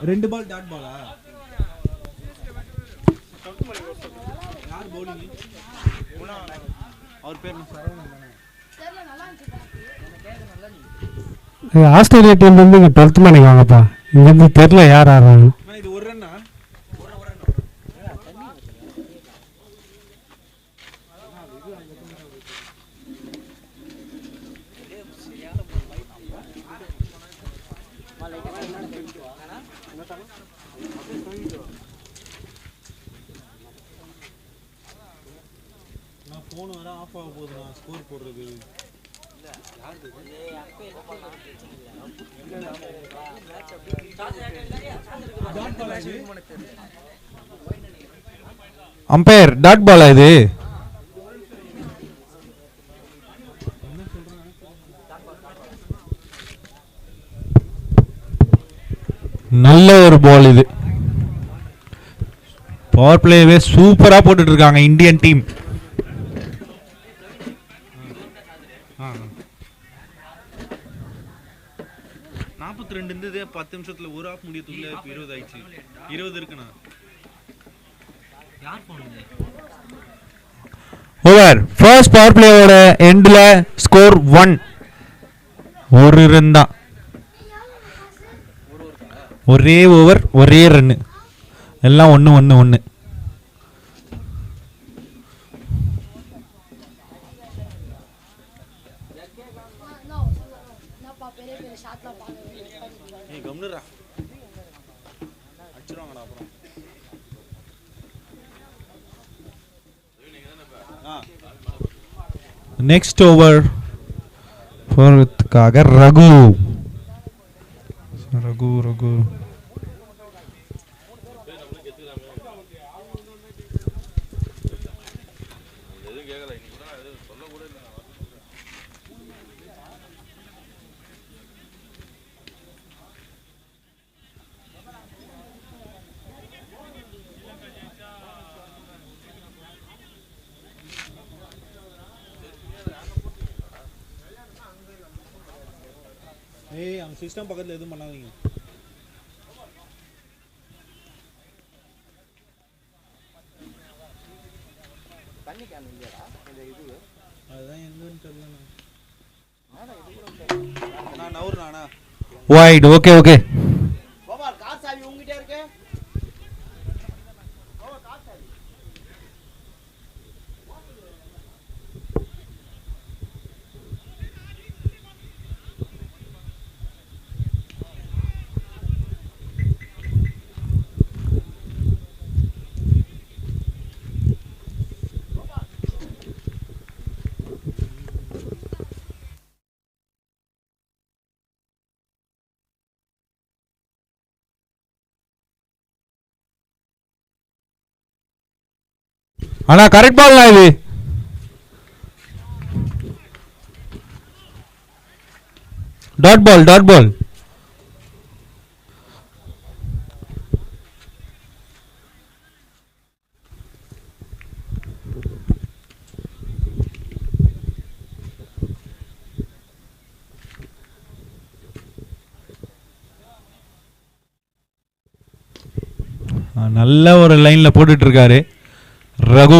ரெண்டு பால் டாட் பாலா? யார் பவுலிங்? அவர் பேர் ஆஸ்திரேலியா டீம் வந்து இங்கே 12th மணிக்கு வாங்கப்பா. இங்கேருந்து தெரில யார் ஆடுறாங்க. இது ஒரு ரன்னா? நான் ஃபோன் வர ஆஃப் ஆக போகுது. நான் ஸ்கோர் போடுறது அம்பையர் டாட் பாலா இது? நல்ல ஒரு பால் இது. பவர் பிளேவே சூப்பரா போட்டுட்டு இருக்காங்க இந்தியன் டீம். 42 இருந்தது. 10 நிமிஷத்துல ஒரு ஆஃப் முடியதுக்குள்ள 20 ஆயிடுச்சு. 20 இருக்குண்ணா. யார் போனது? ஓவர். ஃபர்ஸ்ட் பவர் பிளேயோட எண்ட்ல ஸ்கோர் 1. ஒரு ரன் தான். ஒரே ஓவர் ஒரே ரன்னு. எல்லாம் 1-1-1. நெக்ஸ்ட் ஓவர் போறதுக்காக ரகு. ஏய், அந்த சிஸ்டம் பக்கத்துல எதுவும் பண்ணாதீங்க. தண்ணி கேன் இல்லையா இந்த இது? அதுதான் எங்கன்னு தெரியல. நான் நவுறேனா? வைட். Okay okay. பாபா கார் சாவி உங்கிட்டே இருக்கு. பாபா கார் சாவி. ஆனா கரெக்ட் பால் தான் இது. Dot ball. நல்ல ஒரு லைன்ல போட்டுட்டு இருக்காரு ரகு.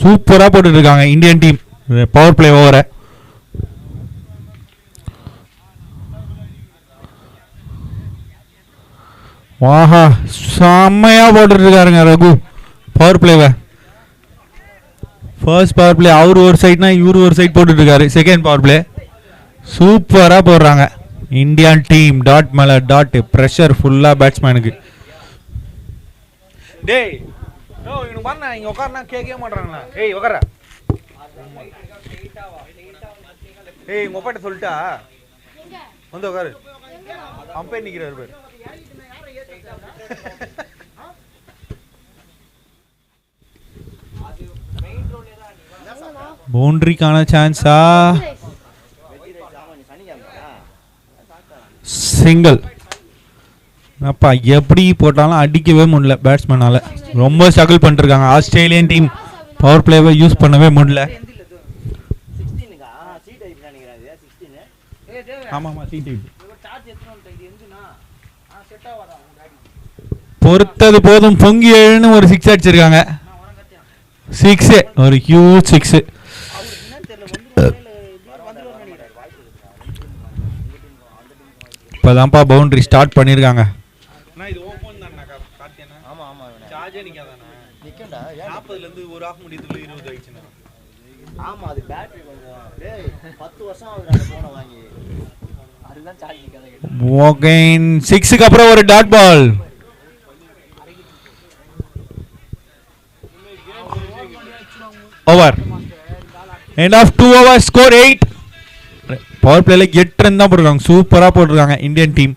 சூப்பரா போட்டுட்டு இருக்காங்க இந்தியன் டீம் பவர் பிளே ஓவரை. வாஹா, செம்மையா போட்டுட்டு இருக்காருங்க ரகு பவர் பிளேவை. ஃபர்ஸ்ட் பவர் பிளே அவரு ஒரு சைட்னா இவரு ஒரு சைட் போட்டுட்டு இருக்காரு. செகண்ட் பவர் பிளே சூப்பரா போடுறாங்க இந்தியன் டீம். டாட் மேல டாட். பிரஷர் ஃபுல்லா பேட்ஸ்மேனுக்கு. டேய் நோ இவங்க பாருங்க இங்க உட்கார்னா கேட்கவே மாட்டறாங்களா? ஏய் உட்கார்றா. ஏய் உங்க அப்பாட்ட சொல்லிட்டா வந்து உட்காரு. அம்பையர் நிக்கிறாரு பாரு. பவுண்டரிக்கான சான்ஸா? சிங்கிள். அப்பா எப்படி போட்டாலும் அடிக்கவே முடியல பேட்ஸ்மேனால். ரொம்ப ஸ்ட்ரகிள் பண்ணிருக்காங்க ஆஸ்திரேலியன் டீம். பவர் பிளேவை யூஸ் பண்ணவே முடியல. ஆமாம் சி டைப் பொறுத்தது போதும் பொங்கி எழுன்னு ஒரு 6 அடிச்சிருக்காங்க. 6 ஒரு ஹியூஜ் 6. இப்போதான்ப்பா பவுண்டரி ஸ்டார்ட் பண்ணியிருக்காங்க. ஆமா அது பேட்டரி கொஞ்சம் 10 வருஷம் ஆகுது அந்த போனை வாங்கி. அதுதான் சார்ஜ் கதை. ஓகேன் 6க்கு அப்புறம் ஒரு dot ball. Over. End of 2 overs score 8. Power பிளேல 8 ரன் தான் போட்டிருக்காங்க. சூப்பரா போட்டிருக்காங்க இந்தியன் டீம்.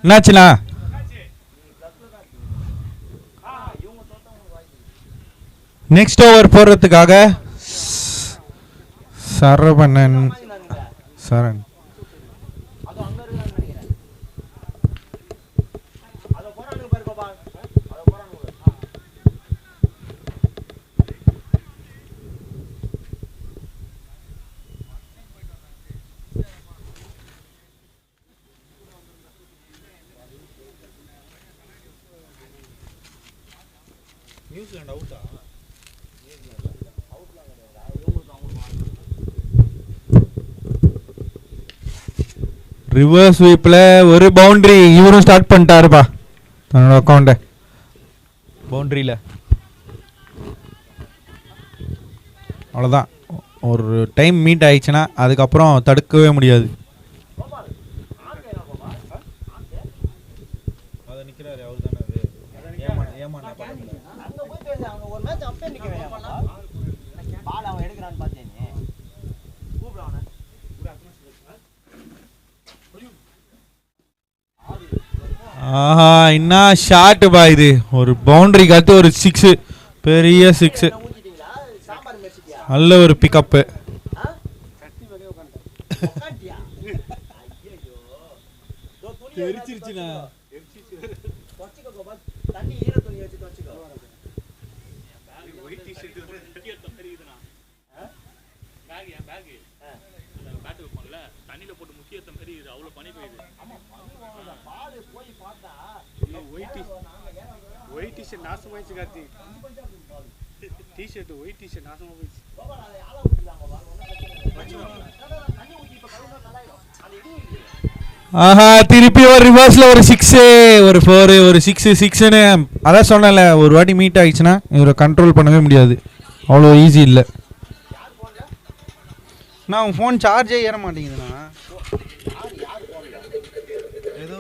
என்னாச்சுண்ணா? நெக்ஸ்ட் ஓவர் போடுறதுக்காக சரவணன் சரண் ரிவர்ஸ் ஸ்வீப்ல ஒரு பவுண்டரி. இவரும் ஸ்டார்ட் பண்ணிட்டாருப்பா தன்னோட அக்கௌண்ட்டை பவுண்டரியில். அவ்வளோதான். ஒரு டைம் மீட் ஆயிடுச்சுன்னா அதுக்கப்புறம் தடுக்கவே முடியாது. ஆஹா என்ன ஷாட் பா இது. ஒரு பவுண்டரி காத்து ஒரு 6 பெரிய 6. நல்ல ஒரு பிக்கப்பு. ஆஹா திருப்பி ஒரு ரிவர்ஸ்ல ஒரு 6 ஒரு 4 ஒரு 6ன்னு அதான் சொன்னல. ஒரு வாட்டி மீட் ஆயிடுச்சுன்னா இவரை கண்ட்ரோல் பண்ணவே முடியாது. அவ்வளோ ஈஸி இல்லை. நான் உன் ஃபோன் சார்ஜே ஏற மாட்டேங்குதுண்ணா. ஏதோ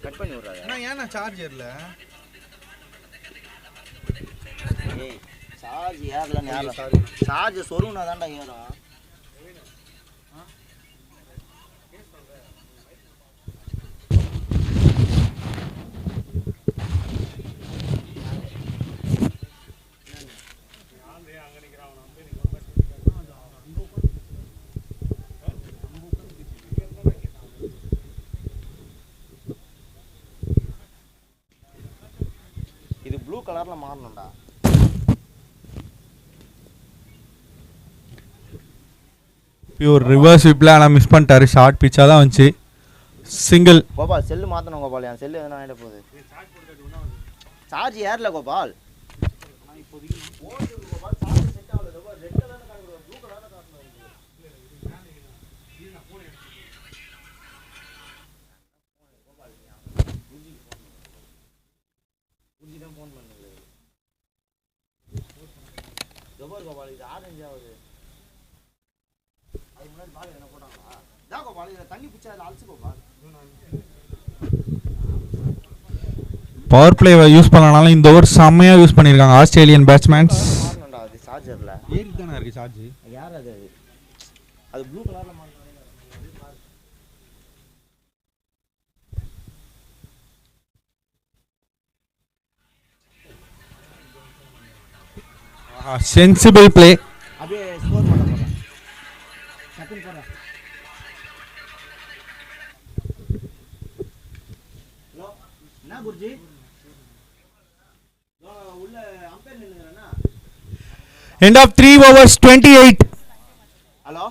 கட் பண்ணி விடுறாங்க. அண்ணா ஏன்னா சார்ஜ் ஏறல? சார்ஜ் ஏறல. சார்ஜ் சொருகுனா தான்டா ஏறும். இது ப்ளூ கலர்ல மாறணும்டா. பியூர் ரிவர்ஸ் ஸ்வீப்ல ஆனால் மிஸ் பண்ணிட்டாரு. ஷார்ட் பிச்சாக தான் வந்துச்சு. சிங்கிள். கோபால் செல்லு மாற்றணும் கோபால். என் செல்லு எதனா ஆகிட போகுது. சார்ஜ் ஏறல கோபால். கோபால் இது ஆரஞ்சு ஆகுது. முன்னாடி பால் என்ன போட்டாங்களா தான் கோபால் இதில் தண்ணி பிடிச்சா அதில் அழைச்சி கோபால் பவர் பிளே யூஸ் பண்ணனாலும் இந்த ஓவர் செம்மையாக யூஸ் பண்ணியிருக்காங்க ஆஸ்திரேலியன் பேட்ஸ்மேன்ஸ். மாறணும்டா அது சார்ஜரில் ஏறி தானே இருக்குது சார்ஜ். யார் அது அது ப்ளூ கலரில் மாறணும். Sensible play. அப்படியே ஸ்கோர் பண்ண போகிறேன் டக்குன்னு போகிறேன். ஹலோ என்ன குருஜி உள்ள அம்பேர் நின்றுக்கிறேன்னா. End of 3 overs 28. ஹலோ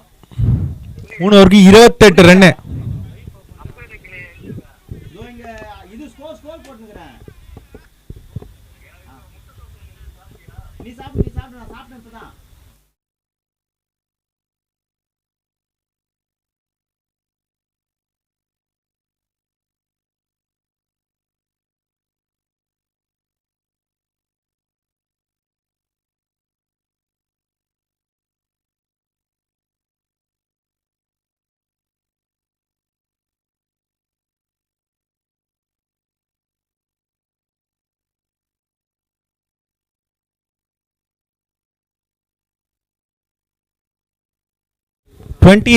3 ஓவருக்கு 28 ரன்னு. இங்கே இது ஸ்கோர் போட்டுக்கிறேன். நீ சாப்பிடு நான் சாப்பிட்டேன் இப்போ தான். Twenty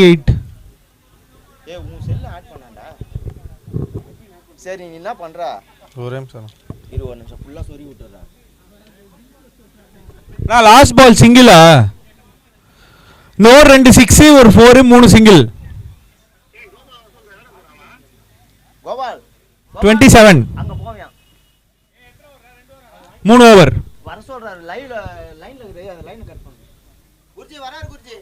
eight. உன் செல்ல ஆட் பண்ணாண்டா. சரி நீ என்ன பண்ற? ஒரே நிமிஷம் ஒரு நிமிஷம் ஃபுல்லா சொறி விட்டுறா. நான் லாஸ்ட் பால் சிங்கிளா? நோ 2 6 ஒரு 4 3 சிங்கிள். கோபால் 27. அங்க போவியா 3 ஓவர். வர சொல்றாரு லைன்ல இருக்குது அந்த லைன் கட் பண்ணு. குருஜி வராரு குருஜி.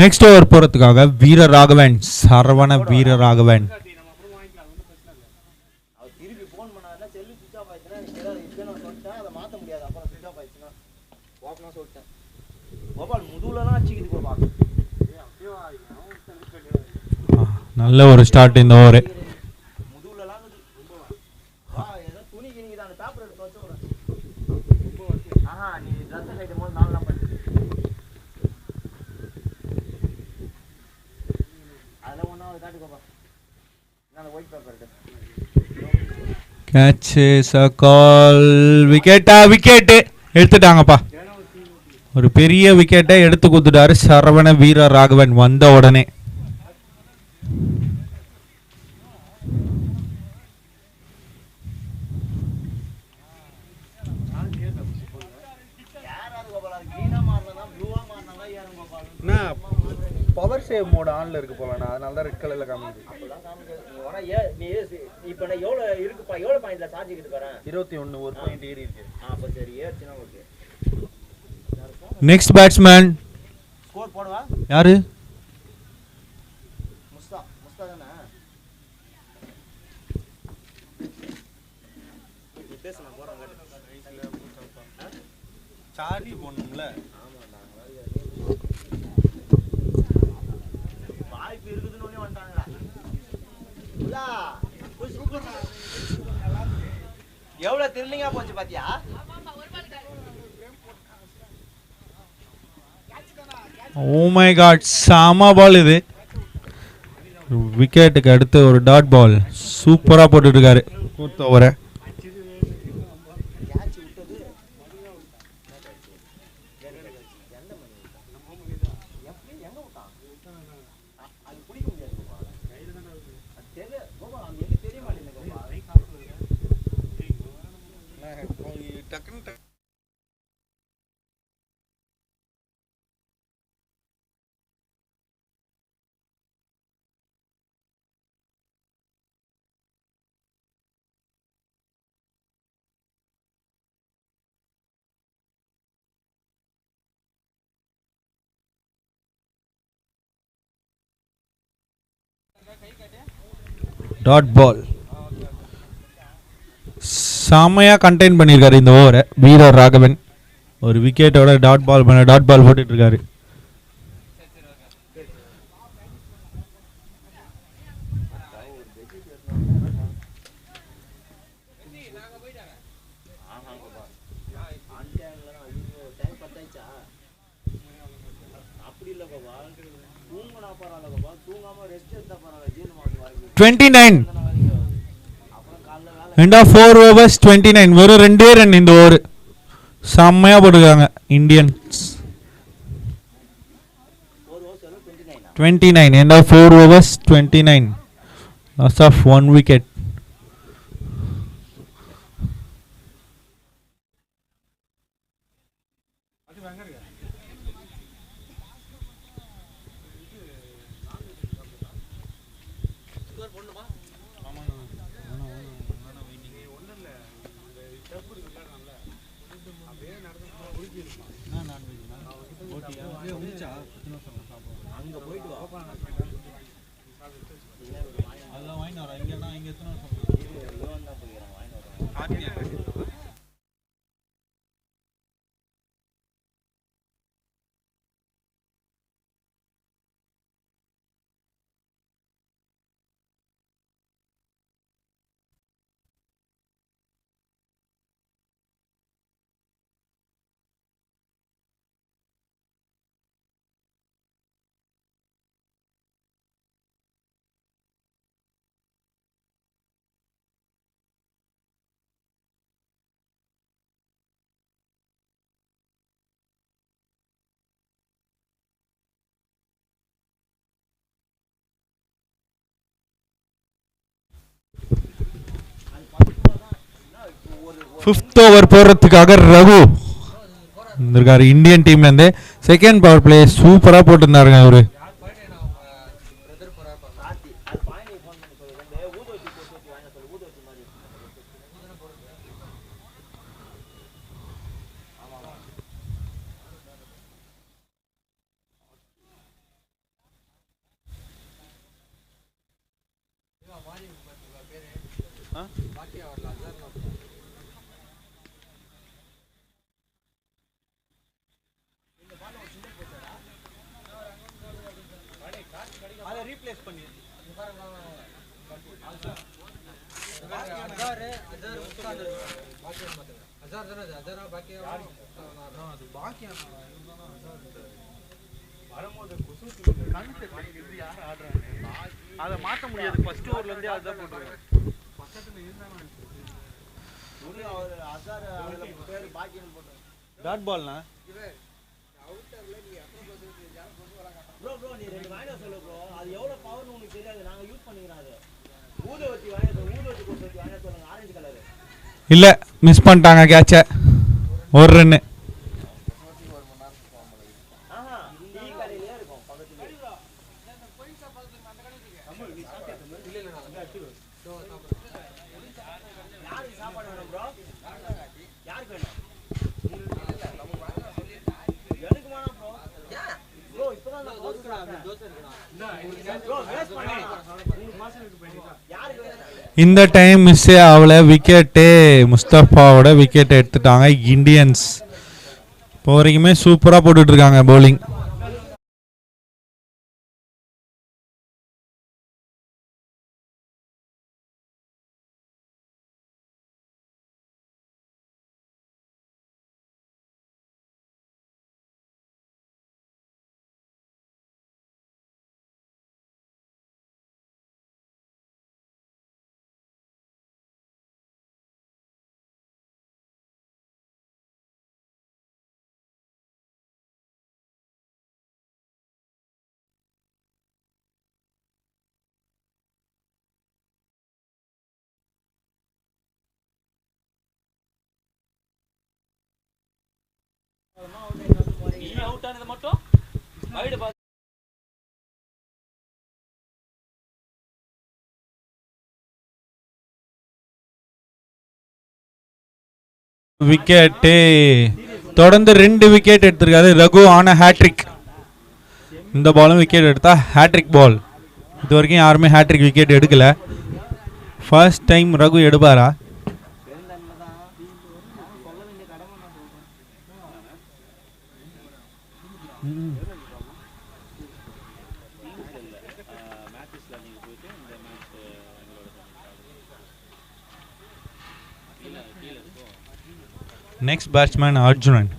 நெக்ஸ்ட் ஓவர் போறதுக்காக வீரராகவன், சரவண வீரராகவன். அவர் திருப்பி ஃபோன் பண்ணாருன்னா செல்லு சுவிட்ச் ஆஃப் ஆயிடுச்சுன்னா இதுக்கு நான் சொல்லிட்டேன் அதை மாற்ற முடியாது. அப்புறம் சுவிட்ச் ஆஃப் ஆயிடுச்சுன்னா ஓப்பனாக சொல்லிட்டேன். கோபால் முதுகுலலாம் அடிச்சுக்குது கோபால். நல்ல ஒரு ஸ்டார்ட் இந்த ஓவர். முதுகுலலாம் ஏதோ துணி கிணிக்குது அந்த பேப்பர் எடுத்து வச்சு விடுறேன். நீ ட்ரெஸ் கைட்டும் போது நாலாம் பண்ணி அதெல்லாம் ஒன்றாவது காட்டு கோபால். நான் அந்த ஒயிட் பேப்பர் எடுத்து catch is a call. Wicket எடுத்துட்டாங்கப்பா. ஒரு பெரிய விக்கெட்டை எடுத்து கொடுத்துட்டாரு சரவண வீரராகவன் வந்த உடனே. பவர் சேவ் மோட் ஆன்ல இருக்கு போல, அதனால தான் ரெட் கலர்ல காமிக்குது. இப்போ நான் எவ்வளோ இருக்குப்பா? எவ்வளோ பாயிண்ட்ல சார்ஜ் இருக்குது பாரு? 21 ஒரு பாயிண்ட் ஏறி இருக்கு. அப்போ சரி ஏறிச்சுன்னா ஓகே. நெக்ஸ்ட் பேட்ஸ்மேன் ஸ்கோர் போடுவா யாரு? முஸ்தா தானே பேச நான் போகிறேன். சார்ஜ் போடணும்ல. வாய்ப்பு இருக்குதுன்னு ஒண்ணே வந்துட்டாங்களா? எவ்வளோ த்ரில்லிங்கா போச்சு பாத்தியா? ஓ மை காட், செம பால் இது. விக்கெட்டுக்கு அடுத்து ஒரு டாட் பால் சூப்பரா போட்டுட்டு இருக்காரு. ஃபோர்த் ஓவரை டாட் பால் செமையா கண்டெயின் பண்ணியிருக்காரு இந்த ஓவரை வீரர் ராகவன். ஒரு விக்கெட்டோட டாட் பால் போட்டுட்டு இருக்காரு. ஆஹாங்கப்பா ஆன்டைம்ல டைம் பத்தாயிச்சா அப்படி இல்லை பாபா தூங்கினா பரவாயில்ல பாபா தூங்காம ரெஸ்ட் எடுத்தா பரவாயில்ல ஜீன் மாட்டு 29 அப்புறம் காலைல வேலை end of 4 overs 29 வெறும் 2 ரன் இந்த ஓவர் செம்மையா போட்டுருக்காங்க Indians 4 overs 29 29 end of 4 overs 29 loss of 1 wicket. அங்க போயிட்டு வா அதெல்லாம் வாங்கிட்டு வரேன் இங்க நான் இங்க எத்தனை லோன் தான் போகிறேன் வாங்கி வரேன் ஃபிஃப்த் ஓவர் போடுறதுக்காக ரகு இருக்காரு இந்தியன் டீம்ல இருந்து செகண்ட் பவர் பிளே சூப்பரா போட்டிருந்தாருங்க அவரு கார்த்தி அது பாயினி ஃபோன் பண்ணி சொல்லுங்க ஊதுவத்தி போட்டு வாங்க சொல்லு ஊதுவத்தி மாதிரி அதை ரீப்ளேஸ் பண்ணி அதை மாற்ற முடியாது ஃபர்ஸ்ட் ஓவர்ல இருந்தே அதுதான் போட்டுருக்காங்க அவர் அசார் அதுல பேர் பாக்கியம் போட்டு டாட் பால்னா ப்ரோ நீ ரெண்டு வாங்கிட சொல்லு ப்ரோ அது எவ்வளவு பவர்னு உங்களுக்கு தெரியாது நாங்க யூஸ் பண்ணிக்கிறோம் அது ஊதுவத்தி ஊதுவத்தி கொண்டு வாங்கிட சொல்லுங்க ஆரஞ்சு கலர் இல்ல மிஸ் பண்ணிட்டாங்க கேட்ச ஒரு ரன்னு ஆஹா டீ கடையிலே இருக்கும் பக்கத்துல யாருக்கு சாப்பாடு வேணும் ப்ரோ யாருக்கு வேணும் எனக்கு வேணாம் ப்ரோ ப்ரோ இப்பதான் நான் தோசை ப்ரோ வேஸ்ட் பண்ணாதீங்க 3 மாசத்துக்கு போயிடுங்க யாருக்கு வேணும் இந்த டைம் மிஸ்ஸே ஆகல விக்கெட்டு முஸ்தபாவோட விக்கெட் எடுத்துட்டாங்க இந்தியன்ஸ் இப்போ வரைக்குமே சூப்பராக போட்டுட்டு இருக்காங்க பவுலிங் நீ அவுட் ஆனது மட்டும் வைடு பாத்து விக்கெட்டு தொடர்ந்து 2 விக்கெட் எடுத்திருக்காரு ரகு ஆன ஹேட்ரிக் இந்த பாலும் விக்கெட் எடுத்தா ஹேட்ரிக் பால் இது வரைக்கும் யாருமே ஹேட்ரிக் விக்கெட் எடுக்கல ஃபர்ஸ்ட் டைம் ரகு எடுப்பாரா மேட்சஸ்ல நீங்க போயிட்டு இந்த match next batsman Arjunan.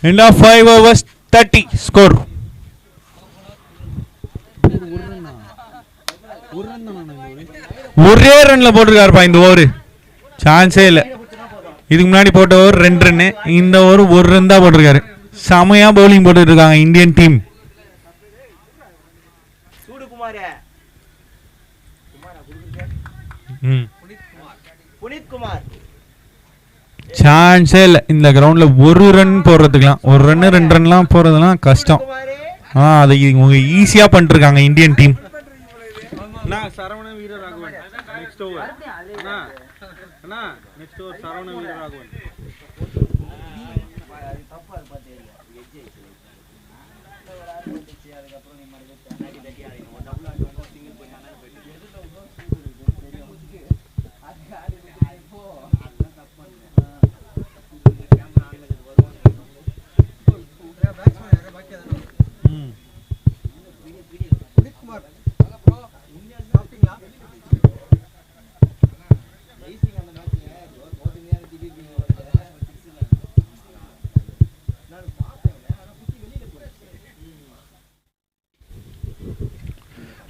End of 5 overs 30 score. ஒரே ரன்ல போட்டிருக்காருப்பா இந்த ஓவர். சான்ஸே இல்லை. இதுக்கு முன்னாடி போட்ட ஓவர் 2 ரன்னு, இந்த ஓவர் 1 ரன் தான் போட்டிருக்காரு. செமையா பவுலிங் போட்டுட்டு இருக்காங்க இந்தியன் டீம். சான்ஸே இல்லை இந்த கிரவுண்ட்ல 1 ரன் போடுறதுக்குலாம். 1 ரன் 2 ரன்லாம் போறதுலாம் கஷ்டம். அதை இவங்க ஈஸியா பண்ணிருக்காங்க Indian team. Saravana Veeraraghavan next over. Next over Saravana Veeraraghavan.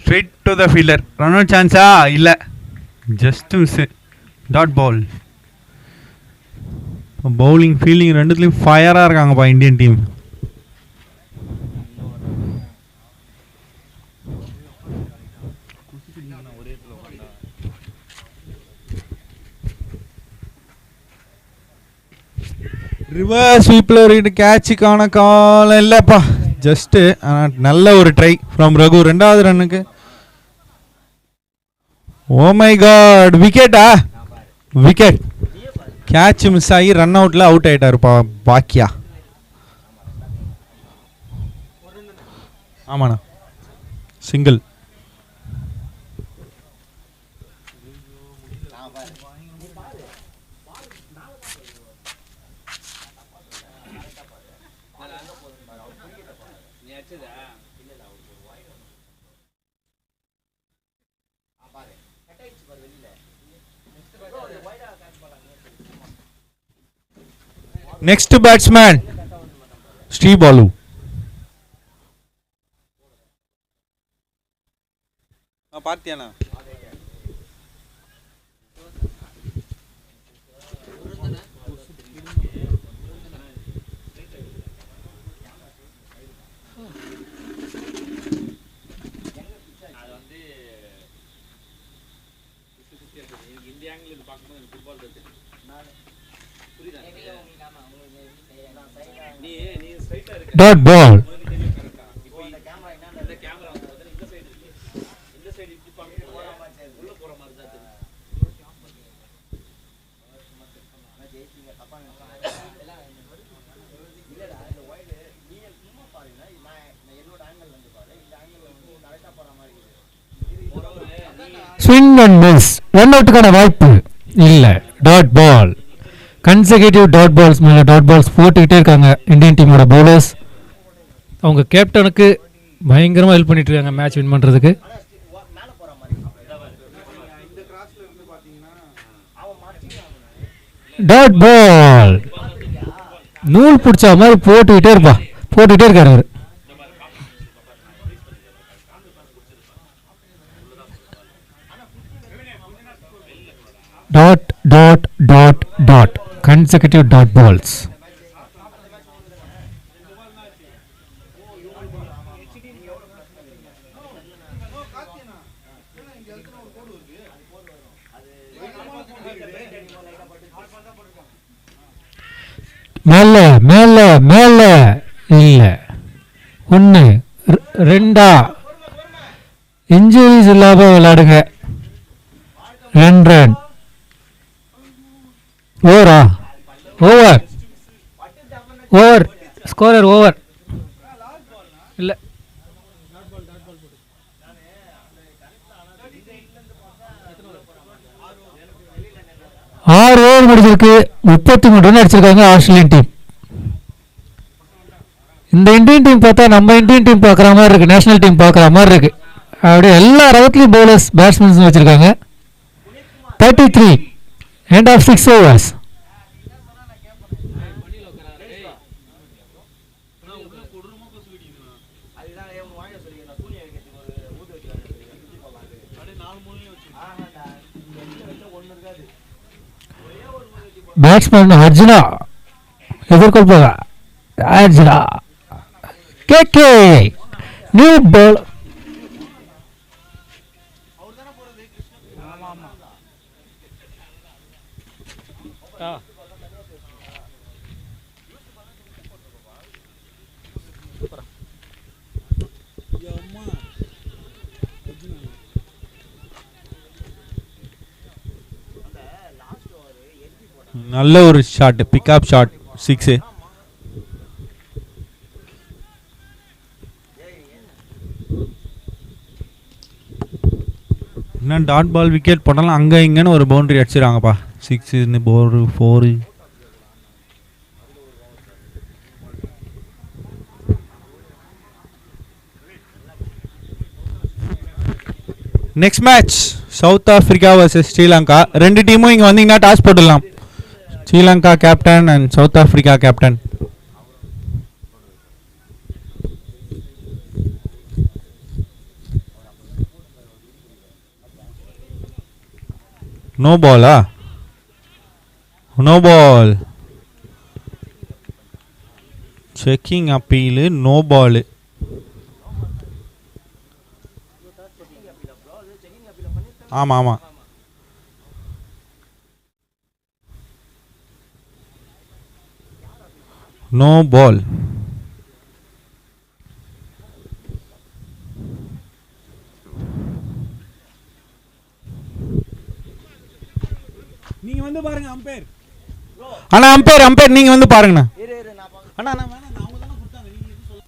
Straight to the fielder. Run out chance இல்ல. Just miss. Dot ball. Bowling fielding ரெண்டுத்துலயும் ஃபயரா இருக்காங்கப்பா இந்தியன் டீம். ரிவர்ஸ் ஸ்வீப்ல ஒரு கேட்சுக்கான கால் இல்லப்பா. ஜஸ்ட் நல்ல ஒரு ட்ரை ஃப்ரம் ரகு. 2வது ரன்னுக்கு ஓ மை காட், விக்கெட்டா? விக்கெட். கேட்ச் மிஸ் ஆகி ரன் அவுட்ல அவுட் ஆயிட்டாருப்பா பாக்கியா. ஆமாண்ணா, single. Next batsman Sri Balu. பார்த்தியானா? Dot ball. Swing and miss. Run out கான வாய்ப்பு இல்ல. Dot ball. Consecutive dot balls மேல dot balls போட்டுக்கிட்டே இருக்காங்க இந்தியன் டீமோட பவுலர்ஸ். அவங்க கேப்டனுக்கு பயங்கரமாக ஹெல்ப் பண்ணிட்டு இருக்காங்க மேட்ச் வின் பண்ணுறதுக்கு. Dot ball. நூல் பிடிச்ச மாதிரி போட்டுக்கிட்டே இருக்காரு அவர். Dot dot dot dot consecutive dot balls. மேல மேல மேல இல்ல. 1 2 இன்ஜுரிஸ் இல்லாம விளையாடுங்க. 2 ரன். ஓவரா? ஓவர். ஓவர். Scorer over. இல்லை, 6 ஓவர் முடிஞ்சிருக்கு. 33 ரன் அடிச்சிருக்காங்க ஆஸ்திரேலியன் டீம். இந்த இந்தியன் டீம் பார்த்தா நம்ம இந்தியன் டீம் பார்க்குற மாதிரி இருக்குது, நேஷனல் டீம் பார்க்குற மாதிரி இருக்குது. அப்படியே எல்லா ரகத்துலையும் பவுலர்ஸ் பேட்ஸ்மேன்ஸ் வச்சுருக்காங்க. 33 end of 6 overs. Batsman Arjuna எதிர்கொள்பவா அர்ஜுனா கேகே நியூ பால். நல்ல ஒரு ஷாட், பிக்அப் ஷாட், 6. இன்னும் டாட் பால் விக்கெட் போட்டாலும் அங்கே இங்கேன்னு ஒரு பவுண்டரி அடிச்சிடறாங்கப்பா. 6 4. Next match South Africa versus Sri Lanka. ரெண்டு டீமும் இங்கே வந்தீங்கன்னா டாஸ் போட்டுடலாம். Sri Lanka captain and South Africa captain. No பாலா? No ball. Checking appeal, no ball. ஆமாம் ஆமாம். No ball. நீங்க வந்து பாருங்க அம்பையர். அண்ணா அம்பையர் நீங்க வந்து பாருங்கண்ணா. அண்ணா நான் வேணாம், அவங்க தானே கொடுத்தாங்க. நீங்க எதுவும் சொல்ல.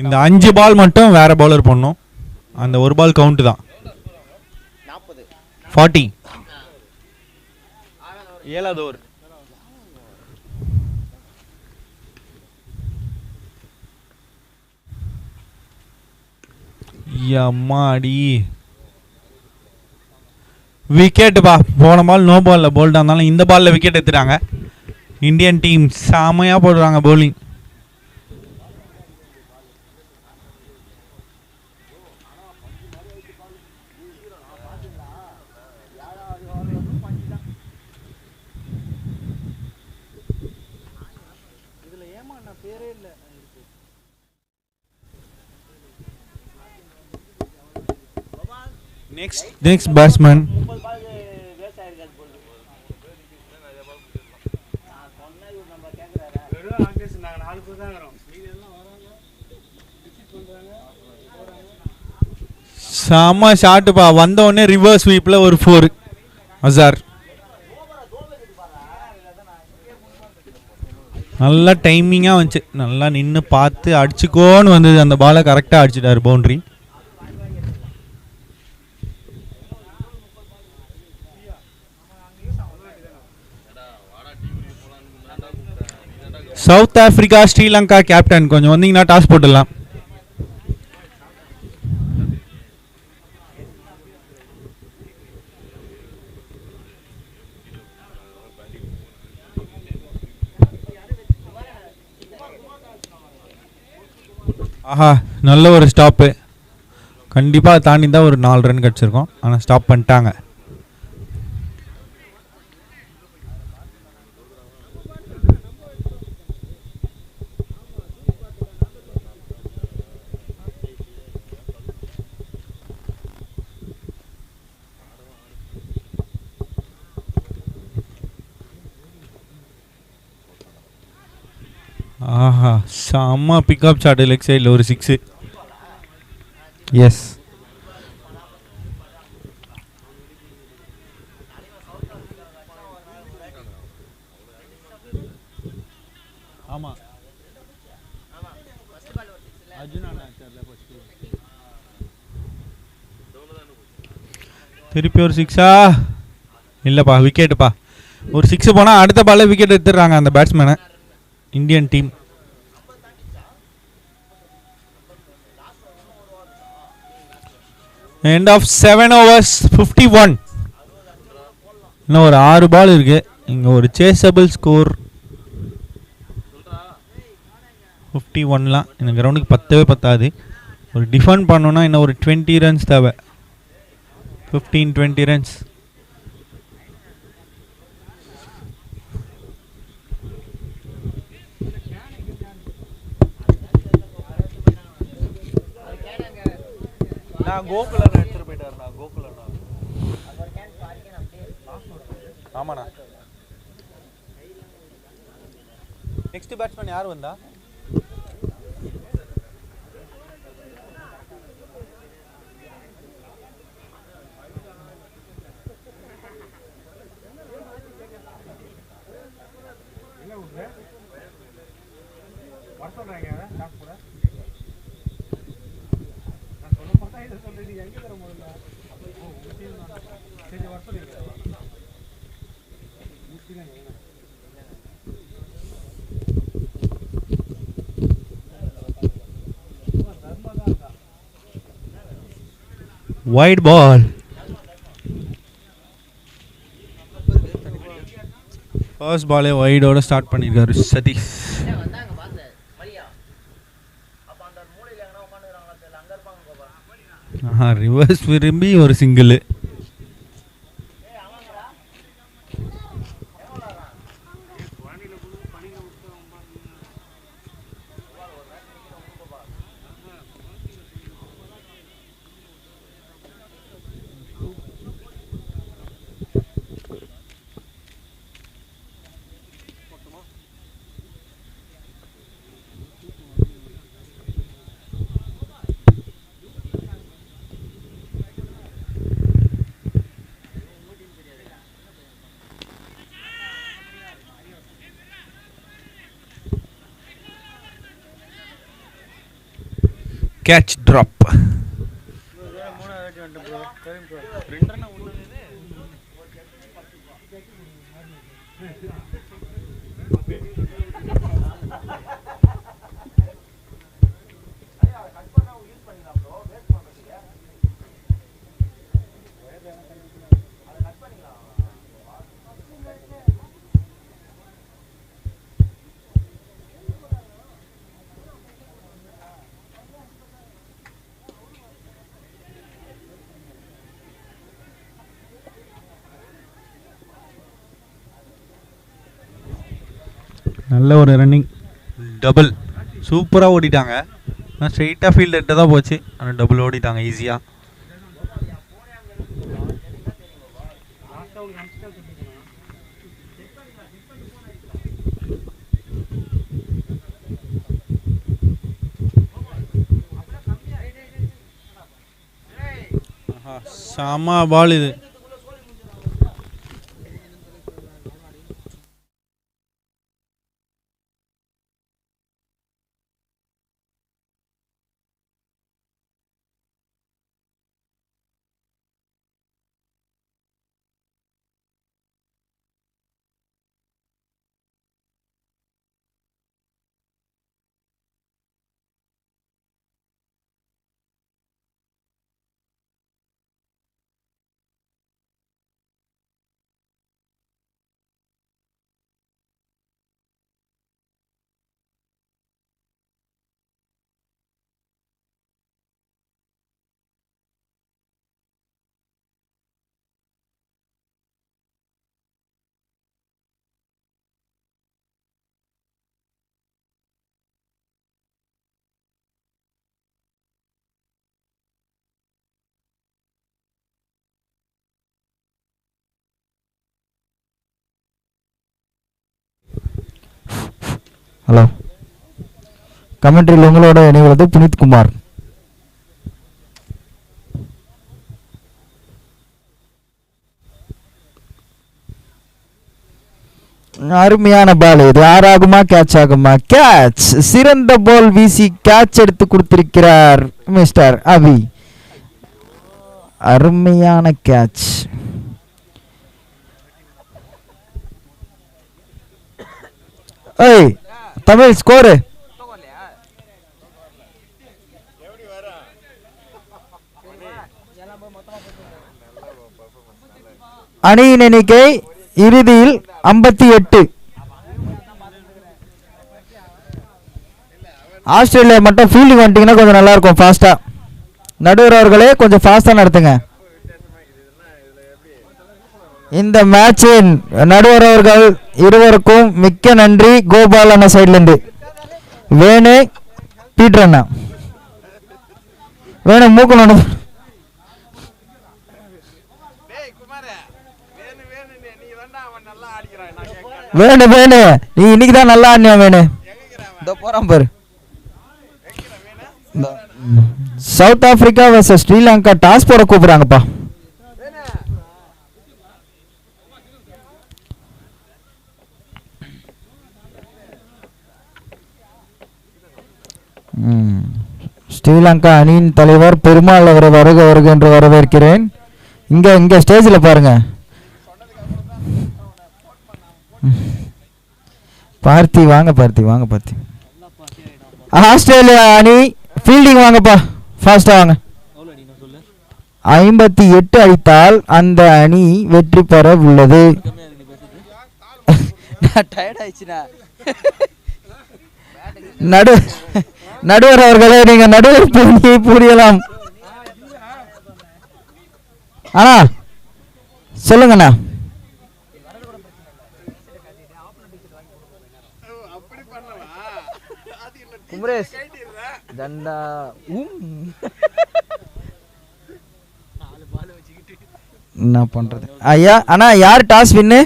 இந்த 5 பால் மட்டும் வேற பவுலர் பண்ணும். அந்த ஒரு பால் கவுண்ட் தான். 40. 7வது ஓவர். அம்மாடி விக்கெட்டுப்பா. போன பால் நோ பாலில் போல்டாக இருந்தாலும் இந்த பாலில் விக்கெட் எடுத்துட்டாங்க. இந்தியன் டீம் செமையாக போடுறாங்க பவுலிங். நெக்ஸ்ட் பேட்ஸ்மேன் செம்ம ஷாட்டுப்பா. வந்த உடனே ரிவர்ஸ் ஸ்வீப்பில் ஒரு 4 அசார். நல்லா டைமிங்காக வந்துச்சு. நல்லா நின்று பார்த்து அடிச்சுக்கோன்னு வந்தது. அந்த பாலை கரெக்டாக அடிச்சிட்டாரு boundary. South Africa Sri Lanka captain கொஞ்சம் வந்தீங்கன்னா டாஸ் போட்டுடலாம். ஆஹா நல்ல ஒரு ஸ்டாப்பு. கண்டிப்பாக தாண்டி தான் ஒரு 4 ரன் கிடச்சிருக்கோம். ஆனால் ஸ்டாப் பண்ணிட்டாங்க. ஆஹா செம்ம பிக்கப் ஷாட் லெக் சைடில் ஒரு 6. எஸ் ஆமாம் திருப்பி ஒரு 6ஆ இல்லைப்பா விக்கெட்டுப்பா. ஒரு 6 போனால் அடுத்த பால்ல விக்கெட் எடுத்துடுறாங்க அந்த பேட்ஸ்மேனை Indian team. End of 7 overs 51. இன்னும் ஒரு 6 பால் இருக்கு. இங்கே ஒரு சேஸபிள் ஸ்கோர் 51லாம் இந்த கிரவுண்டுக்கு பத்தவே பத்தாது. ஒரு டிஃபெண்ட் பண்ணோன்னா இன்னும் ஒரு 20 ரன்ஸ் தேவை. 15-20 ரன்ஸ். நான் கோகுலன் எடுத்துட்டு போயிட்டாருண்ணா. கோகுலண்ணா ஆமாண்ணா. நெக்ஸ்ட் பேட்ஸ்மேன் யார் வந்தா? Wide ball. First ball வைடோட ஸ்டார்ட் பண்ணிருக்காரு சதீஷ். ரிவர்ஸ் விரும்பி ஒரு சிங்கிள். Catch drop. நல்ல ஒரு ரன்னிங், டபுள் சூப்பராக ஓடிட்டாங்க. ஆனால் ஸ்ட்ரெயிட்டாக ஃபீல்டு எட்ட தான் போச்சு, ஆனால் டபுள் ஓடிட்டாங்க ஈஸியாக. செம பால் இது. ஹலோ, கமெண்ட்ரியில் உங்களோட இணைவது புனித் குமார். அருமையான பால் இது. ஆறாகுமா கேட்ச் ஆகுமா? கேட்ச். சிறந்த பால் வீசி கேட்ச் எடுத்து கொடுத்திருக்கிறார் மிஸ்டர் அபி. அருமையான கேட்ச். ஏய் தமிழ் ஸ்கோரு. அணியின் எண்ணிக்கை இறுதியில் 58. ஆஸ்திரேலியா மட்டும் ஃபீல்டிங் வந்துட்டீங்கன்னா கொஞ்சம் நல்லா இருக்கும் ஃபாஸ்டா. நடுவர் அவர்களே கொஞ்சம் ஃபாஸ்டா நடத்துங்க. இந்த மேட்சின் நடுவர் அவர்கள் இருவருக்கும் மிக்க நன்றி. கோபால் அண்ணா சைட்லேருந்து வேணு பீட்டர் அண்ணா வேணு மூக்கணும். வேணு வேணு நீ இன்னைக்கு தான் நல்லா ஆடினியா வேணு. இதோ போறான் பாரு. South Africa versus Sri Lanka toss போட கூப்பிடுறாங்கப்பா. ஸ்ரீலங்கா அணியின் தலைவர் பெருமாள் அவரை வருக வருக என்று வரவேற்கிறேன். இங்க ஸ்டேஜில் பாருங்க. பார்த்தி வாங்க, பார்த்தி வாங்க. பார்த்தி ஆஸ்திரேலியா அணி ஃபீல்டிங் வாங்கப்பா, ஃபாஸ்டா வாங்க. 58 அடித்தால் அந்த அணி வெற்றி பெற உள்ளது. நடுவர் அவர்களே நீங்க நடுவர் புரியலாம். ஆனா சொல்லுங்கண்ணா. குமரேஷ் தண்டா என்ன பண்றது ஐயா? ஆனா யார் toss win?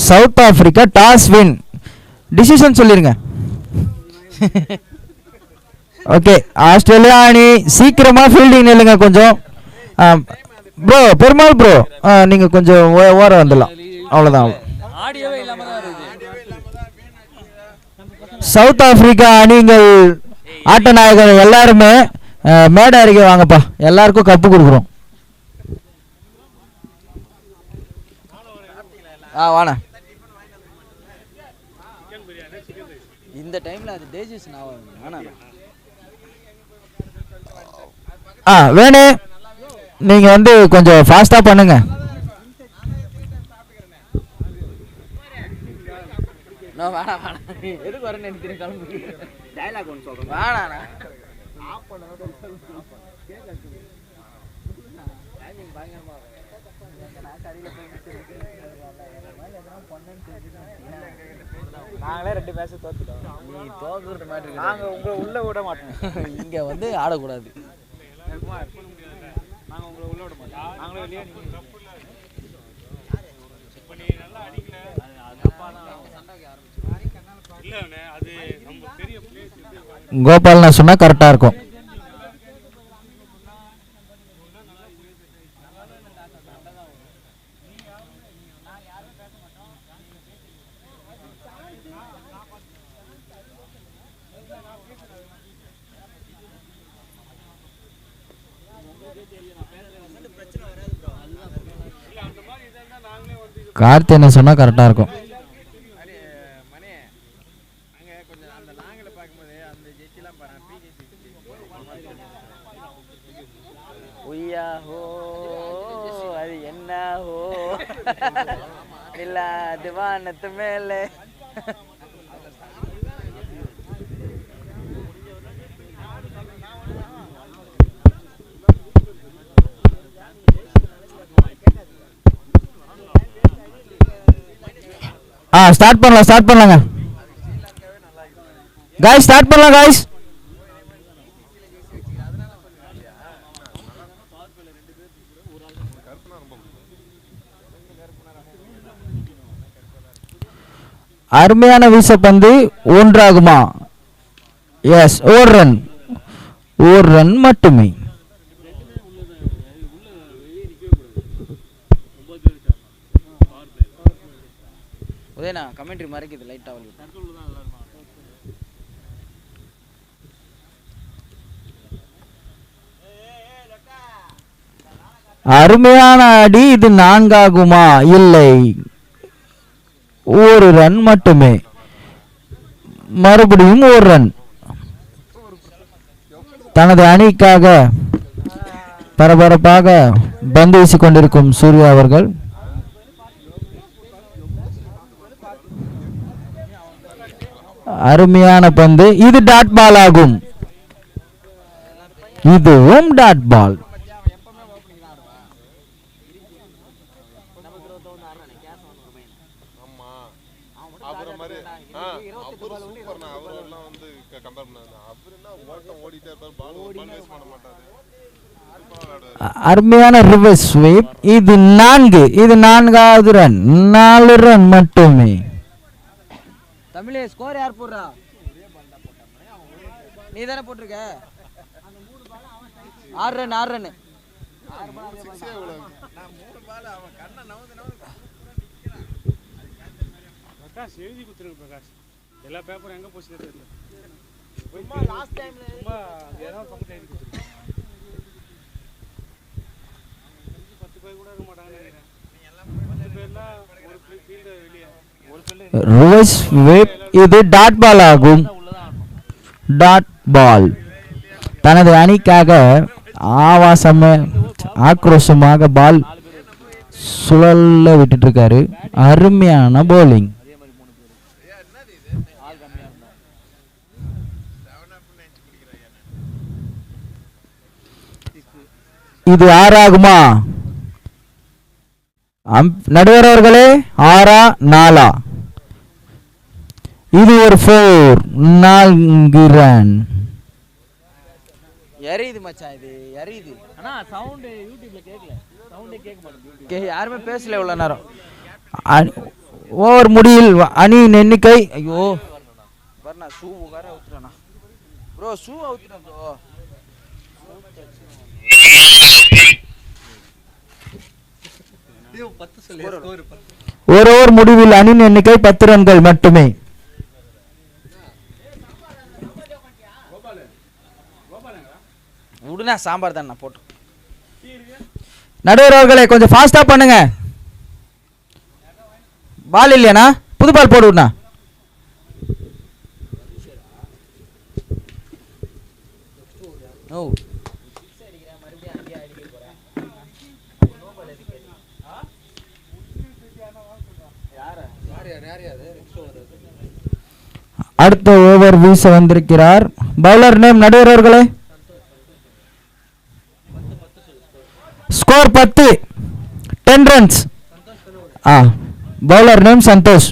South Africa toss win. Decision சொல்லிருங்க. ஓகே, ஆஸ்திரேலியா அணி சீக்கிரமா ஃபீல்டிங் நில்லுங்க கொஞ்சம். ப்ரோ பெருமாள் ப்ரோ நீங்க கொஞ்சம் ஓர வந்துடலாம், அவ்வளவுதான். சவுத் ஆப்பிரிக்கா அணிங்கள் ஆட்ட நாயகர் எல்லாருமே மேடை அருகே வாங்கப்பா, எல்லாருக்கும் கப்பு கொடுக்குறோம். வாணா இந்த டைம்ல அது டேஜஸ் வேணு நீங்க வந்து கொஞ்சம் ஃபாஸ்டா பண்ணுங்க. எதுக்கு வரேன்னு எனக்கு தெரியும். கிளம்பு டயலாக் ஒன்று சொல்றேன். வேணா நாங்களே 2 மேட்ச் தோத்துட்டோம். நீ தோக்குறது மாதிரி நாங்கள் உங்களை உள்ள விட மாட்டோம். இங்கே வந்து ஆடக்கூடாது. நாங்கள் உங்களை உள்ள விட மாட்டோம். நாங்களே வெளியே கோபால் நான் சொன்னா கரெக்டா இருக்கும். கார்த்தி என்ன சொன்னா கரெக்டா இருக்கும். அது என்ன ஹோ இல்ல அது வானத்து மேலே ஸ்டார்ட் பண்ணலாங்க गाइस ஸ்டார்ட் பண்ணலாம் गाइस. அருமையான வீசப்பந்து ஒன்றாகுமா? எஸ், ஒரு ரன் மட்டுமே. உதயனா கமெண்ட்ரி மறைக்குது லைட்டா வந்து. அருமையான அடி. இது 4 ஆகுமா? இல்லை, ஒரு ரன் மட்டுமே. மறுபடியும் ஒரு ரன். தனது அணிக்காக பரபரப்பாக பந்து வீசிக் கொண்டிருக்கும் சூர்யா அவர்கள் அருமையான பந்து. இது டாட் பால் ஆகும். இதுவும் டாட் பால். அருமையான ரிவர்ஸ் ஸ்வீப். இது 4. இது 4வது ரன். 4 ரன் மட்டுமே. தமிழே ஸ்கோர் யார் போடுறா? நீ தானே போட்டிருக்க. 6 ரன் 6 ரன். பிரகாஷ் எழுதி கொடுத்துருங்க. பிரகாஷ் எல்லா பேப்பரும் எங்கே போச்சு தெரியல. லாஸ்ட் டைம்ல சும்மா ஏதாவது பக்கத்தில் எழுதி கொடுத்துருங்க. 10 பேர் கூட இருக்க மாட்டாங்கன்னு நினைக்கிறேன். 10 பேர்னா ஒரு ஃபீல்டு வெளியே ஒரு ஃபீல்டு. Reverse sweep. இது டாட் பால் ஆகும். Dot ball. தனது அணிக்காக ஆக்ரோஷமாக பால் சுழல்ல விட்டுட்டு இருக்காரு. அருமையான போலிங். இது 6 ஆகுமா? நடுவர் அவர்களே, 6 4? இது ஒரு 4. 4 ரன். எரியுது மச்சான், இது எரியுது. ஆனா சவுண்ட் யூடியூப்ல கேட்கல. சவுண்டே கேட்க மாட்டேங்குது. யாருமே பேசல இவ்வளவு நேரம். ஓவர் முடியில் அணியின் எண்ணிக்கை. ஐயோ வரணா ஷூ வேற அவுத்துறானா ப்ரோ? ஷூ அவுத்துறா ப்ரோ. ஒரு ஓவர் முடிவில் அணியின் எண்ணிக்கை 10 ரன்கள் மட்டுமே. உடனே சாம்பார் தான் நான் போட்டு. நடுவர் அவர்களே, கொஞ்சம் ஃபாஸ்டா பண்ணுங்க. பால் இல்லையாண்ணா? புது பால் போடுண்ணா. ஓ அடுத்த ஓவர் வீச வந்திருக்கிறார் பவுலர் நேம். நடுவர் அவர்களே, score 10 runs. Bowler name Santhosh.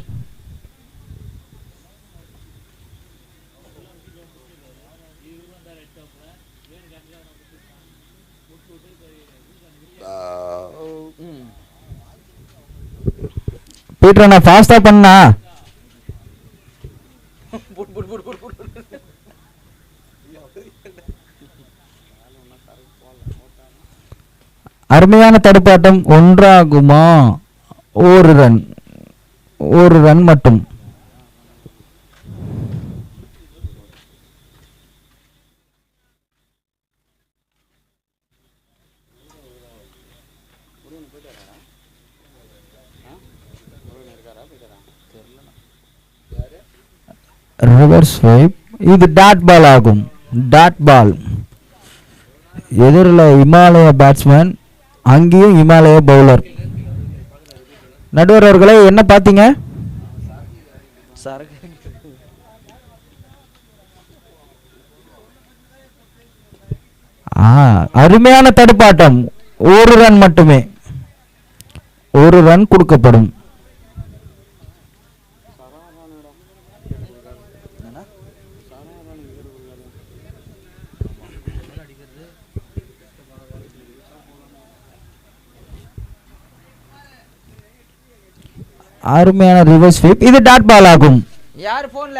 Peter நான் ஃபாஸ்டா பண்ணா. அருமையான தடுப்பாட்டம். ஒன்றாகுமா? ஒரு ரன் மட்டும். Reverse swipe. இது டாட் பால் ஆகும். Dot ball. எதிரில் இமாலய பேட்ஸ்மேன், அங்கேயும் இமாலய பவுலர். நடுவர் அவர்களே என்ன பார்த்தீங்க? அருமையான தடுப்பாட்டம். ஒரு ரன் மட்டுமே. ஒரு ரன் கொடுக்கப்படும். அருமையான ரிவர்ஸ் ஸ்வீப். இது டாட் பால் ஆகும். யார் போன்ல?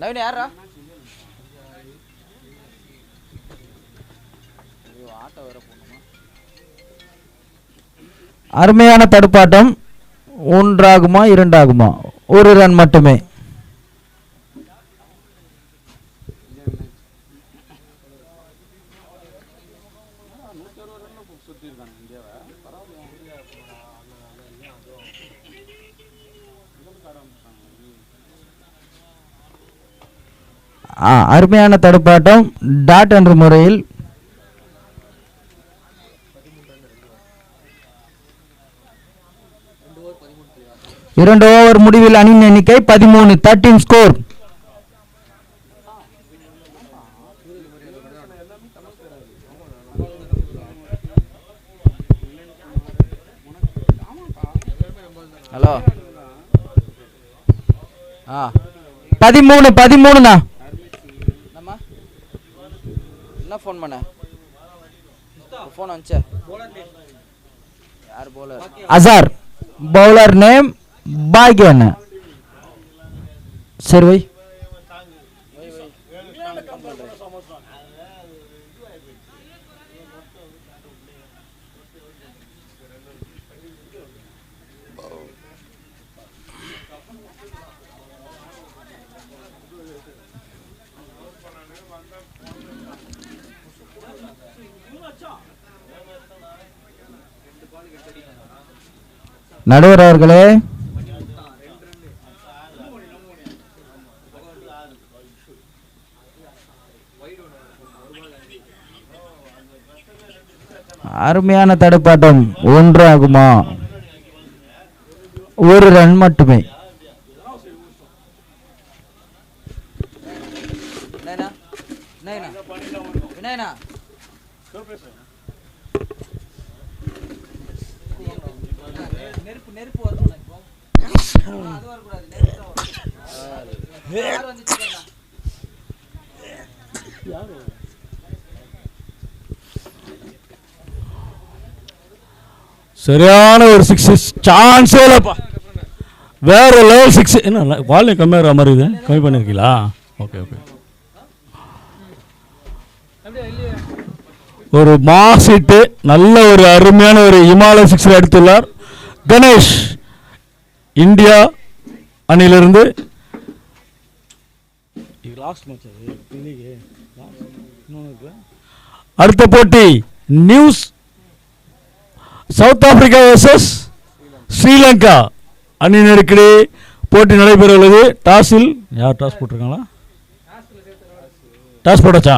நவீன யாரா? அருமையான தடுப்பாட்டம். ஒன்றாகுமா இரண்டாகுமா? ஒரு ரன் மட்டுமே. அருமையான தடுப்பாட்டம். டாட் என்ற முறையில் இரண்டு ஓவர் முடிவில் அணியின் எண்ணிக்கை 13. 13 ஸ்கோர். ஹலோ 13 என்ன ஃபோன் பண்ண? ஃபோன் வந்துச்சு. யார் பவுலர்? அசார். பவுலர் நேம் பாக்யன். சரி வை. நடுவர் அவர்களே அருமையான தடுப்பாட்டம். ஒன்றாகுமா? ஒரு ரன் மட்டுமே. சரியான ஒரு 6. சான்ஸே இல்லைப்பா. வேற லெவல் 6. என்ன வால்யூம் கம்மியாகிற மாதிரி இது? கம்மி பண்ணியிருக்கீங்களா? Okay okay. ஒரு மாஸ் ஹிட்டு. நல்ல ஒரு அருமையான ஒரு இமாலய 6 எடுத்துள்ளார் கணேஷ். இந்தியா அணியிலிருந்து அடுத்த போட்டி news South Africa versus Sri Lanka அணியினருக்கிடையே போட்டி நடைபெற உள்ளது. டாஸில் யார் டாஸ் போட்டிருக்காங்களா? டாஸ் போட்டாச்சா?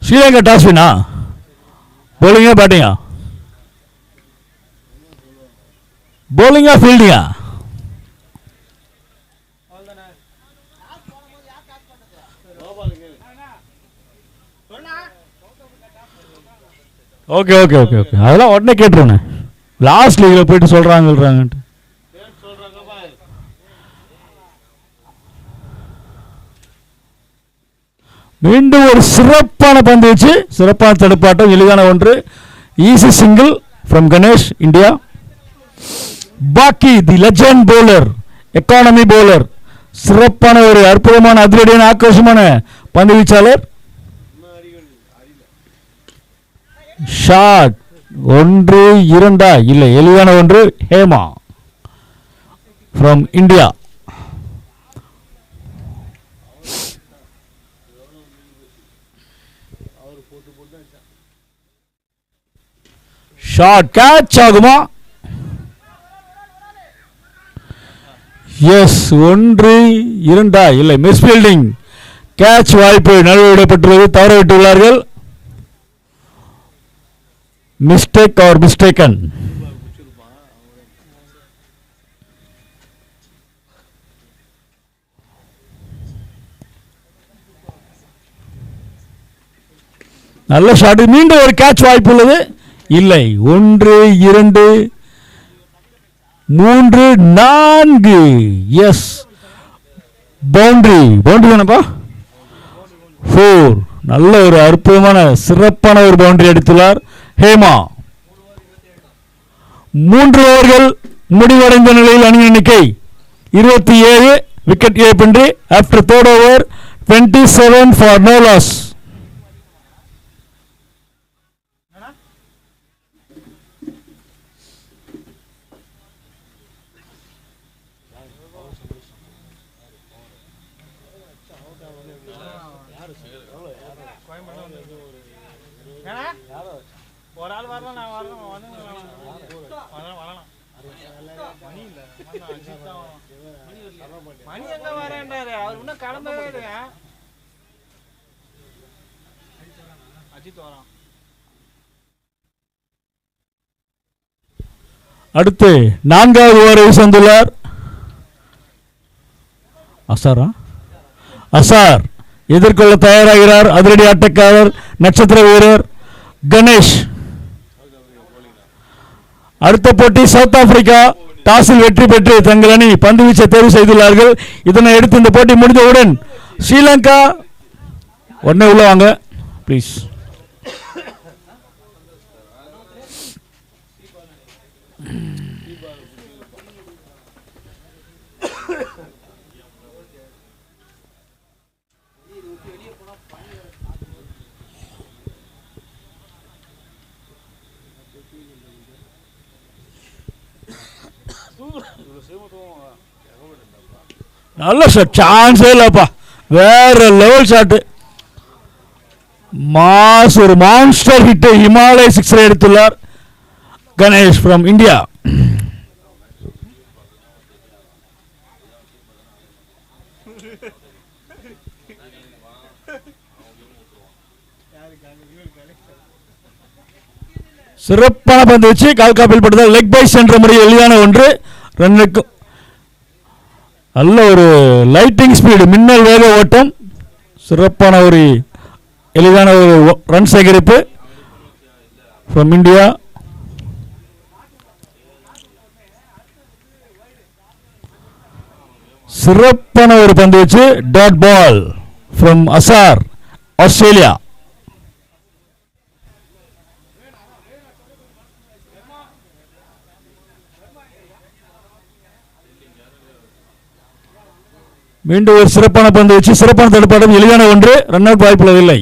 ஸ்ரீலங்கா டாஸ் வினா? bowling பேட்டிங்கா? bowling fielding okay okay okay okay அதெல்லாம் உடனே கேட்டுருவேன் லாஸ்ட் லீக்ல போயிட்டு சொல்றாங்கன்ட்டு மீண்டும் ஒரு சிறப்பான பந்து வச்சு சிறப்பான தடுப்பாட்டம் எளிதான ஒன்று easy single from Ganesh India பாக்கி the legend bowler economy bowler சிறப்பான ஒரு அற்புதமான அதிரடியான ஆக்ரோஷமான பந்து வீச்சாளர் ஷாட் 1-2 இல்லை எளிதான ஒன்று Hema from India shot catch ஆகுமா எஸ் 1-2 இல்லை மிஸ் ஃபீல்டிங் கேட்ச் வாய்ப்பு நழுவிடப்பட்டுள்ளது தவற விட்டுள்ளார்கள் மிஸ்டேக் ஆர் மிஸ்டேக்கன் நல்ல ஷாட் மீண்டும் ஒரு கேட்ச் வாய்ப்பு உள்ளது இல்லை 1-2 3-4 எஸ் பவுண்டரி தானப்பா 4 நல்ல ஒரு அற்புதமான சிறப்பான ஒரு பவுண்டரி அடித்துள்ளார் ஹேமா 3 ஓவர்கள் முடிவடைந்த நிலையில் அணி எண்ணிக்கை 27 விக்கெட் இழப்பின்றி after third over 27 for no loss ஒரு ஆள் வரலாம் நான் வரணும் வரலாம் மணி எங்க வரேன்டாரு அவர் இன்னும் கிளம்பவே இல்லையா அஜித் வரான் அடுத்து 4வது ஓவரை வீசந்துள்ளார் அசார் எதிர்கொள்ள தயாராகிறார் அதிரடி ஆட்டக்காரர் நட்சத்திர வீரர் கணேஷ் அடுத்த போட்டி சவுத் ஆப்பிரிக்கா டாஸில் வெற்றி பெற்று தங்கள் அணி பந்து வீச்சை தேர்வு செய்துள்ளார்கள் இதனை அடுத்து இந்த போட்டி முடிந்தவுடன் ஸ்ரீலங்கா உடனே உள்ள வாங்க ப்ளீஸ் நல்ல ஷாட் சான்ஸே இல்லப்பா வேற லெவல் ஷாட்டு மாஸ் ஒரு மான்ஸ்டர் ஹிட் ஹிமாலய சிக்ஸரை எடுத்துள்ளார் கணேஷ் ஃப்ரம் இந்தியா சிறப்பான பந்து வச்சு கால்காப்பில் படுத்தால் லெக் பைஸ் என்ற முறையில் எளிதான ஒன்று ரன்னுக்கு நல்ல ஒரு லைட்டிங் ஸ்பீடு மின்னல் வேக ஓட்டம் சிறப்பான ஒரு எளிதான ஒரு ரன் சேகரிப்பு ஃப்ரம் இந்தியா சிறப்பான ஒரு பந்து வச்சு dot ball from Azhar Australia மீண்டும் ஒரு சிறப்பான பந்து வச்சு சிறப்பான தடுப்பாட்டம் எளிதான ஒன்று ரன் அவுட் வாய்ப்புள்ளதில்லை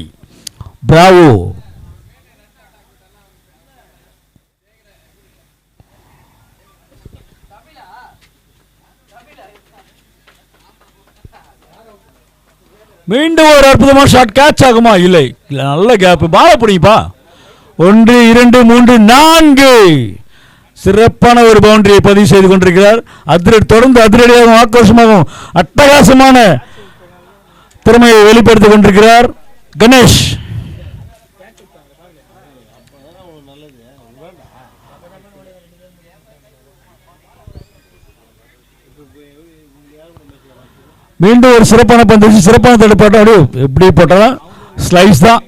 பிராவோ மீண்டும் ஒரு அற்புதமான ஷாட் கேட்ச் ஆகுமா இல்லை நல்ல கேப் பால பிடிப்பா 1 2 3 4 சிறப்பான ஒரு பவுண்டரியை பதிவு செய்து கொண்டிருக்கிறார் தொடர்ந்து அதிரடியாகவும் ஆக்ரோஷமாகவும் அட்டகாசமான திறமையை வெளிப்படுத்திக் கொண்டிருக்கிறார் கணேஷ் மீண்டும் ஒரு சிறப்பான பந்து வீச்சு, சிறப்பான தடுப்பாட்டம். அப்படியே எப்படி போட்டாலும் ஸ்லைஸ் தான்.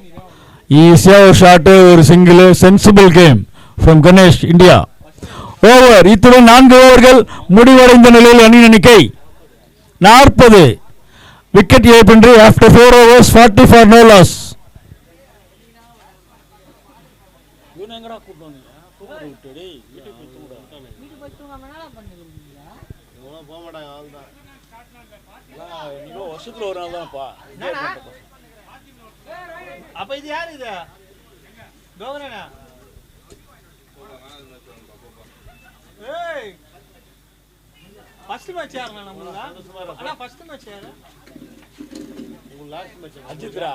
ஈஸியாக ஒரு ஷாட்டு, ஒரு single. Sensible game from Ganesh, India. Over. இத்துடன் 4 ஓவர்கள் முடிவடைந்த நிலையில் அணி எண்ணிக்கை 40. விக்கெட் இழப்பின்றி after 4 overs 40 for no loss. வருஷத்துல ஒரு நாள் தான்ப்பா. அப்ப இது யாரு இது? கோகரனா? ஏய், ஃபர்ஸ்ட் மேட்ச் யாருன்னா நம்மளா? அண்ணா ஃபர்ஸ்ட் மேட்ச் யாரு? உங்க லாஸ்ட் மேட்ச் அஜித்ரா.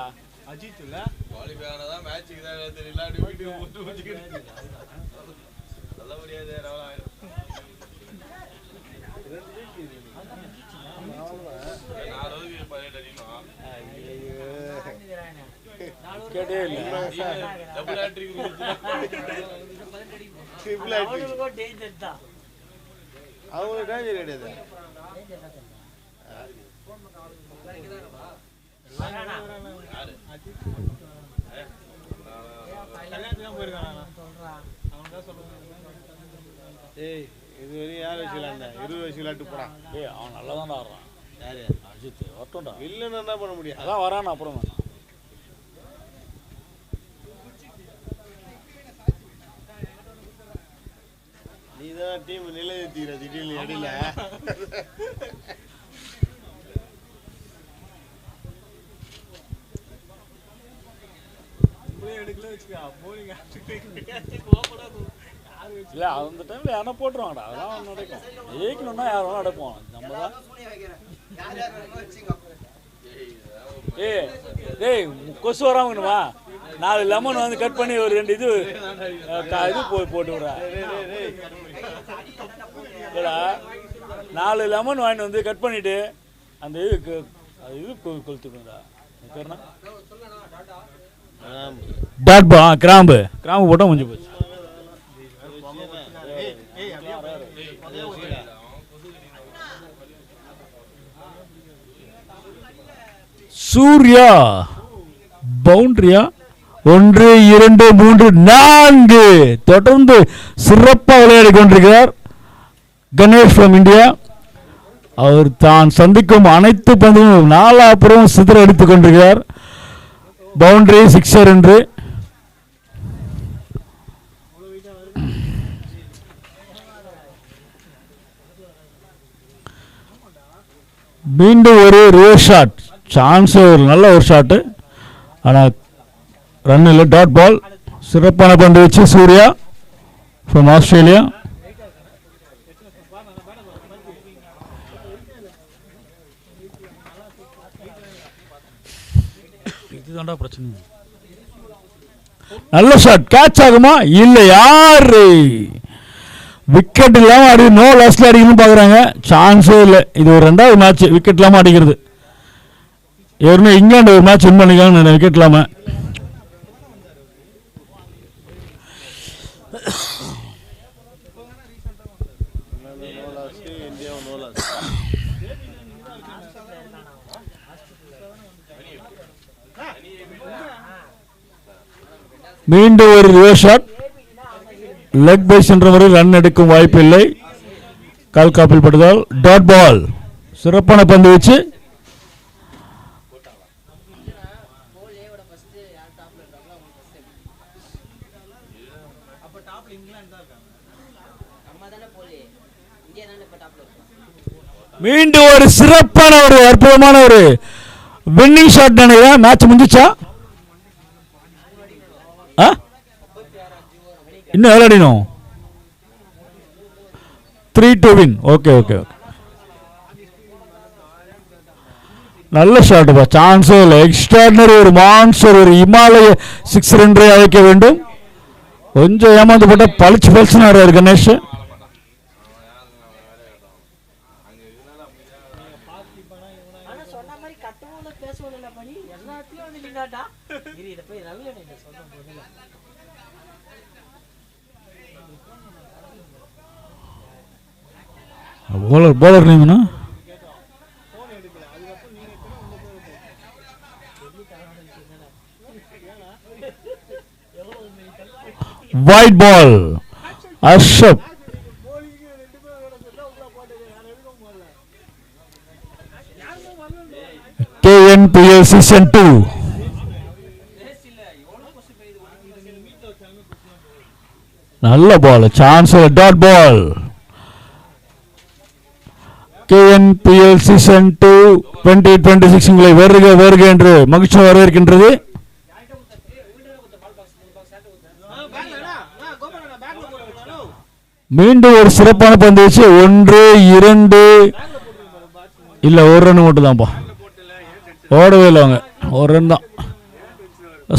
அஜித் இல்ல குவாலிஃபை ஆனதா மேட்ச்க்கு தான் தெரியல. அப்படி வீட்டுக்கு போட்டு வச்சிக்கிட்டு நல்ல முடியாது. இதுவரையும் யார் வச்சு விளையாண்டா? 20 வயசு விளையாட்டு போறான். அவன் நல்லா தான் ஆடுறான். யாரு? அஜித் வரட்டும்டா. இல்லைன்னு என்ன பண்ண முடியும்? அதான் வரான். அப்புறம் வேணாம். நீதான் டீம் நிலைநிறுத்திக்கிற திடீர்னு இடையில. இல்லை அந்த டைமில் யாரா போட்டுருவாங்கடா. அதெல்லாம் நடக்கும். ஜெயிக்கணும்னா யார் வேணால் அடைப்போம். நம்ம தான். ஏய் கொசு வராமங்கணுமா? 4 லெமன் வந்து கட் பண்ணி ஒரு 2 இது போட்டு விட்றா. 4 லெமன் வாங்கிட்டு வந்து கட் பண்ணிட்டு அந்த இது கொளுத்துக்கணும்டா. டாட்பா கிராம்பு போட்டால் முடிஞ்சு போச்சு. சூர்யா பவுண்டரியா? 1 2 3 4 தொடர்ந்து சிறப்பாக விளையாடி கொண்டிருக்கிறார் கணேஷ் ஃப்ரம் இந்தியா. அவர் தான் சந்திக்கும் அனைத்து பந்தும் 4 புறம் சிதற அடித்துக் கொண்டிருக்கிறார். பவுண்டரி, சிக்ஸர் என்று. மீண்டும் ஒரு ரிவர்ஸ் ஷாட். சான்ஸ் ஒரு நல்ல ஒரு ஷாட்டு. ஆனால் ரன் இல்லை. Dot ball. சிறப்பான பந்து வச்சு சூர்யா ஃப்ரம் ஆஸ்திரேலியா. இதுதான்டா பிரச்சனை. நல்ல ஷாட். கேட்ச் ஆகுமா? இல்லை. யாரு விக்கெட் இல்லாமல் அடி நோ லாஸ்ட்ல அடிக்கணும்னு பார்க்குறாங்க. சான்ஸே இல்லை. இது ஒரு 2வது மேட்ச் விக்கெட் இல்லாமல் அடிக்கிறது. ஏற்கனவே இங்கிலாந்து ஒரு மேட்ச் வின் பண்ணிக்காங்க விக்கெட் இல்லாமல். மீண்டும் ஒரு ரிவர்ஸ் ஷாட். லெக் பை சென்ற முறை ரன் எடுக்கும் வாய்ப்பு இல்லை. கால் காப்பில் பட்டதால் டாட் பால். சிறப்பான பந்து வச்சு மீண்டும் ஒரு சிறப்பான ஒரு அற்புதமான ஒரு வின்னிங் ஷாட். நினைக்கிறேன் மேட்ச் முடிஞ்சிச்சா? இன்னும் விளையாடணும். 3 வின். Okay okay okay. நல்ல ஷாட்டுப்பா. சான்ஸே இல்லை. எக்ஸ்ட்ராடினரி ஒரு மான்ஸ்டர் ஒரு இமாலய 6 ரன்றை அழைக்க வேண்டும். கொஞ்சம் ஏமாந்து போட்ட பளிச்சுன்னு ஆடுறாரு கணேஷ். bowler name என்ன? White ball. Ashraf. KNPL season 2. நல்ல ball, chance dot ball. KNPL season 2 2026 உங்களை வருக வருக என்று மகிழ்ச்சி வரவேற்கின்றது. மீண்டும் ஒரு சிறப்பான பந்து வச்சு 1 2 இல்ல ஒரு ரன் மட்டும் தான்ப்பா, ஓடவே இல்லை அவங்க, ஒரு ரன் தான்.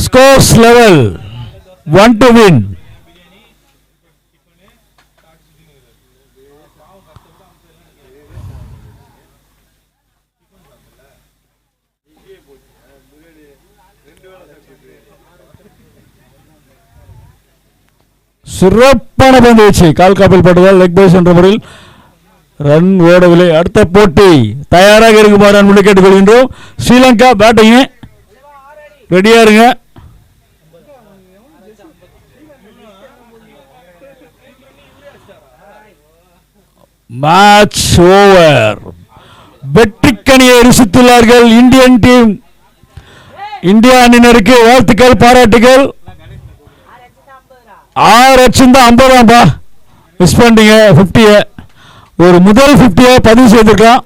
Scores level 1 to win. சிறப்பான பந்து வச்சு கால் காப்பில் பட்டதால் லெக் பைஸ் என்ற முறையில் ரன் ஓடவில்லை. அடுத்த போட்டி தயாராக இருக்குமாறு அன்புடன் கேட்டுக்கொள்கின்றோம். ஸ்ரீலங்கா பேட்டிங் ரெடியா இருங்க. Match over. வெற்றிக்கனியை ருசித்துள்ளார்கள் இந்தியன் டீம். இந்தியா அணியினருக்கு வாழ்த்துக்கள், பாராட்டுகள். 6 அடிச்சிருந்தா 50 மிஸ் பண்ணிட்டீங்க. 50 ஒரு முதல் 50 பதிவு செய்திருக்கலாம்.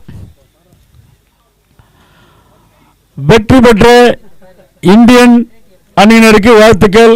வெற்றி பெற்ற இந்தியன் அணியினருக்கு வாழ்த்துக்கள்.